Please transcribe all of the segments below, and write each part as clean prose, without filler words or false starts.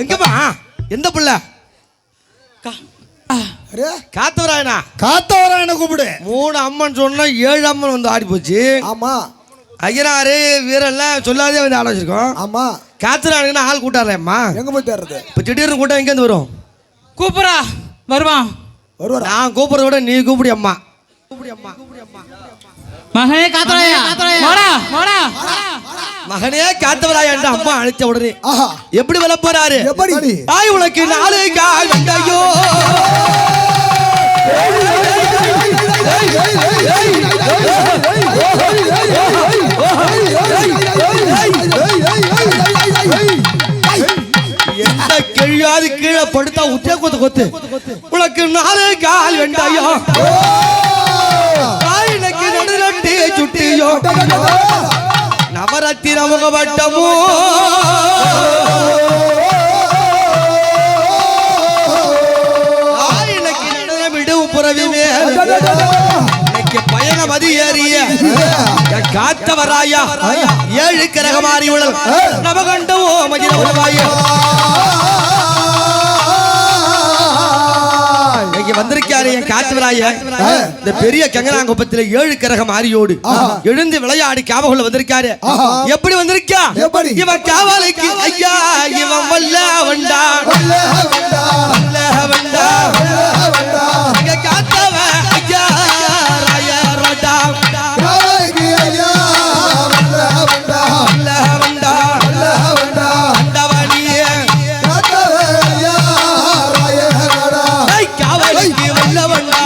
எங்கப்பா எந்த புள்ள காத்தவராயனா காத்தவராயனை கூப்பிடு. 3 அம்மன் சொன்னா 7 அம்மன் வந்து ஆடி போச்சு. ஆமா ஐயனாரு வீரெல்லாம் சொல்லாதே வந்து ஆட வச்சிருக்கோம். ஆமா காத்தவராயனா ஆள் கூட்டாரேம்மா. எங்க போய் தேடுறது? இப்போ திடீர்னு கூட்டம் எங்க இருந்து வரும்? கூப்பிடா வருவான். வருவாரா? நான் கூப்பிடுறத விட நீ கூப்பிடி அம்மா. மகனே காத்தவராயா வாடா வாடா. மகனே காத்தவராயன்டா அம்மா அழைச்ச உடனே ஆஹா எப்படி வள போறாரு? எப்படி? தாய் உனக்கு 4 கால் வந்தையோ. எந்த கிழியாது கீழே படுத்தா உச்ச கொத்து கொத்து. உனக்கு 4 கால் வெண்டாயோ. தாயினுக்கு நடுரட்டி சுட்டியோ. நவரத்தின முகவட்டமோ. தாயினுக்கு நடனமிடும் புறவி மேல் பயணம் அது ஏறிய காத்தவராயா 7 கிரகமாறி உடல் நவகண்டோ மகிழ உலவாயா. இங்க வந்திருக்காரு என் காத்தவராய. இந்த பெரிய கங்கனாங்குப்பத்தில் 7 கிரகம் மாறியோடு எழுந்து விளையாடி காவகுள்ள வந்திருக்காரு. எப்படி வந்திருக்கா? இவன் காவலுக்கு ஐயா இவன் வல்ல வண்டா வல்ல வண்டா காத்தவ ஐயா ராய ரோடா காவலுக்கு ஐயா வல்ல வண்டா வல்ல வண்டா வல்ல வண்டா அண்டவனியே காத்தவ ஐயா ராய ரோடா காவலுக்கு வல்ல வண்டா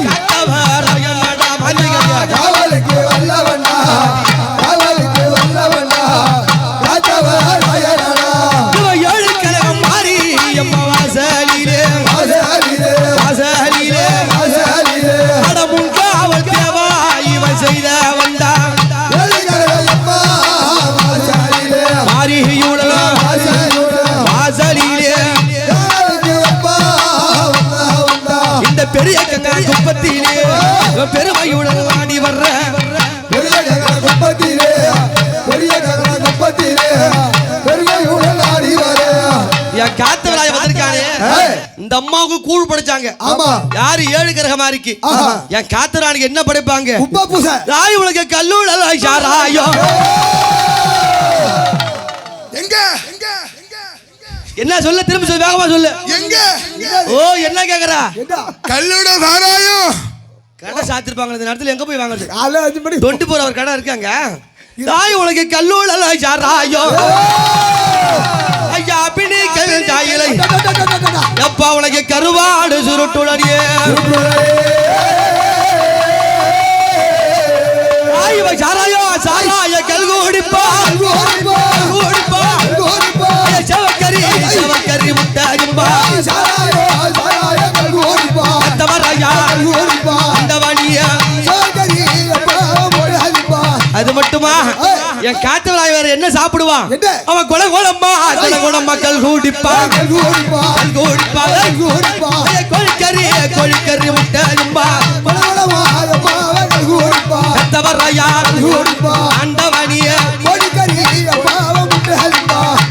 காத்தவ ராய ரோடா காவலுக்கு வல்ல வண்டா காவலுக்கு வல்ல வண்டா காத்தவ ராய ரோடா. இவன் 7 கிரகம் மாறி அம்மா வாசலிலே வாசலிலே வாசலிலே வாசலிலே அடமுன் காவல் தேவா இவன் செய்த வண்டா 7 கிரகம் அம்மா வாசலிலே மாறியுள்ள வாசலிலே அப்பா வந்தா இந்த பெரிய கங்கனாங்குப்பத்திலே பெருமையுடன் ஆடி வர்ற பெரிய கங்கனாங்குப்பத்திலே பெரிய கங்கனாங்குப்பத்திலே பெருமையுடன் ஆடி வர்ற என் காத்தவராய வந்திருக்கானே. இந்த அம்மாவுக்கு கூழ் படைச்சாங்க. ஆமா யாரு 7 கிரகமா இருக்கு. என் காத்தவரானுக்கு என்ன படைப்பாங்க? உப்பா பூசை. தாய் உலக கல்லூடல் சாராயோ. எங்க என்ன சொல்ல திரும்ப சொல்ல வேகமா சொல்லு. எங்க ஓ என்ன கேக்குறா? கல்லூட சாராயோ கடை சாத்திருப்பாங்க. இந்த நேரத்துல எங்க போய் வாங்குறது? 5 மணி தொண்டு போற ஒரு கடை இருக்காங்க. தாய் உலக கல்லூடல் சாராயோ ஐயா பிணி கவிழ்ந்தாயிலை எப்பா உலக கருவாடு சுருட்டுளறியே சாராயோ சாராய கல்கூடிப்பா செவக்கரி செவக்கரி முட்டாயும்பா அது மட்டுமா என் காத்தவராய் வேற என்ன சாப்பிடுவான்? அவன் கொலை கோலம்மா கொலை கோலம்மா கல்கூடிப்பா கல்கூடிப்பா கோழிக்கறி கோழிக்கறி முட்டாயும்பா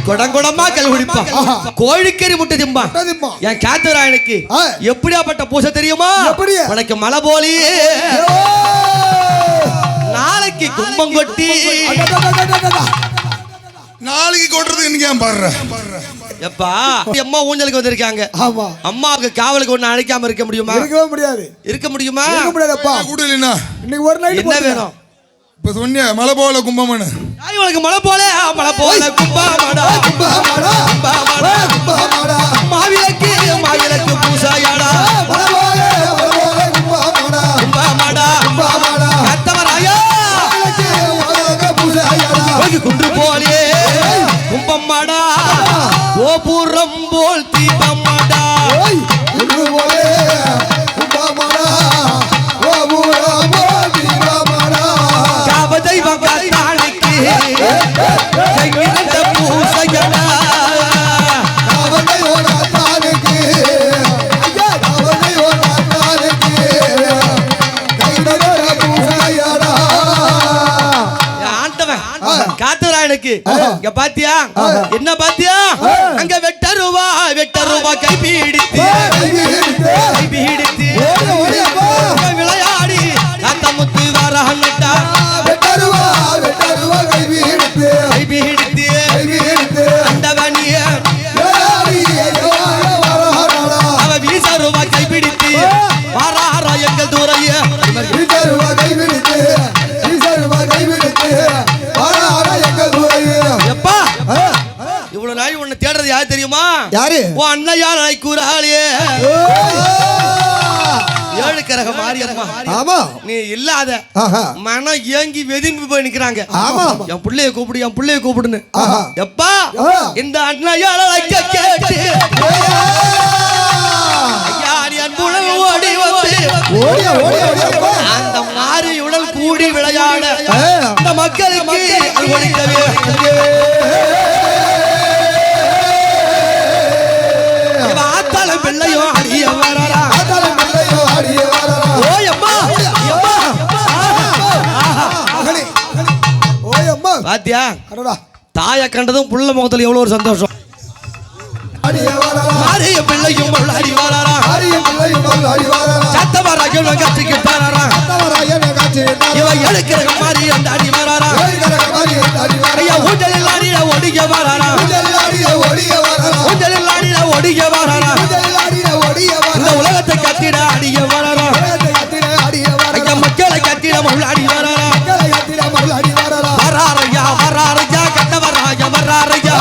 கொடங்கொடமா கல்குடிப்பா கோழிக்கறி முட்டை திம்பா. என் காத்தவராயனுக்கு எப்படியாப்பட்ட பூசை தெரியுமா? உனக்கு மலை போலியே நாளைக்கு கும்பம் கொட்டி நாளைக்கு கொட்டுறது இன்னைக்கு பாடுற எப்பா அம்மா ஊஞ்சலுக்கு வந்திருக்காங்க. அம்மாவுக்கு காவலுக்கு ஒண்ணு அழைக்காம இருக்க முடியுமா? இருக்கவே முடியாது. இருக்க முடியுமா? முடியாதுப்பா. கூடலனா இன்னைக்கு ஒரு நைட் என்ன வேணும்? இப்ப சொன்னியா மலை போல கும்பமனு தாய் உனக்கு மலை போல கும்பமாடா கும்பமாடா கும்பமாடா கும்பமாடா மாவிளக்கு மாவிளக்கு பூசாயாடா கும்பமாடா கும்பமாடா கும்பமாடா காத்தவராயா குன்று போலே கும்பமாடா கோபுரம் போல் தீபமாடா குன்று போலே கும்பமாடா கோபுரம் போல் தீபமாடா காவதை வகாத்தானிக்கு கையிரண்ட பூசையடா இருக்கு இங்க பாத்தியா என்ன பாத்தியா அங்க வெட்ட ரூபா கை பீடித்து விளையாடி முத்து வாரா வெட்ட ரூபா கை பீடித்து அண்டவனிய அவ வீச ரூபா கை பிடித்து வாராரா எங்கள் தூரைய எப்பா இவ்வளவு நாள் உன்னை தேடுறது யாரு தெரியுமா? யாரு? உன் அண்ணையா நாய்க்கூறாளே ஏழு கரக மாரியம்மா. ஆமா நீ இல்லாத மனம் ஏங்கி வெதும்பி போய் நிக்கிறாங்க. ஆமா என் பிள்ளைய கூப்பிடுன்னு எப்பா இந்த அண்ணையா கேட்டு அந்த மாறி உடல் கூடி விளையாட இந்த மக்களுக்கு ஆத்தாள பிள்ளையும் அடிய வரா பாத்தியா தாய கண்டதும் புள்ள முகத்துல எவ்வளவு ஒரு சந்தோஷம். மாறிய பிள்ளையும் அடி வரா சத்தவராக கற்றுக்கிட்டாரா இவன் எடுக்கிற மாதிரி அந்த அடி வரா ஊஞ்சலில் ஆடிய ஒடிய வரா ஊஞ்சலில் ஆடிய ஒடிய வரா இந்த உலகத்தை கத்திட அடிய வரா மக்களை கத்திட மருளாடி வரா வராரையா கட்டவராய வராரையா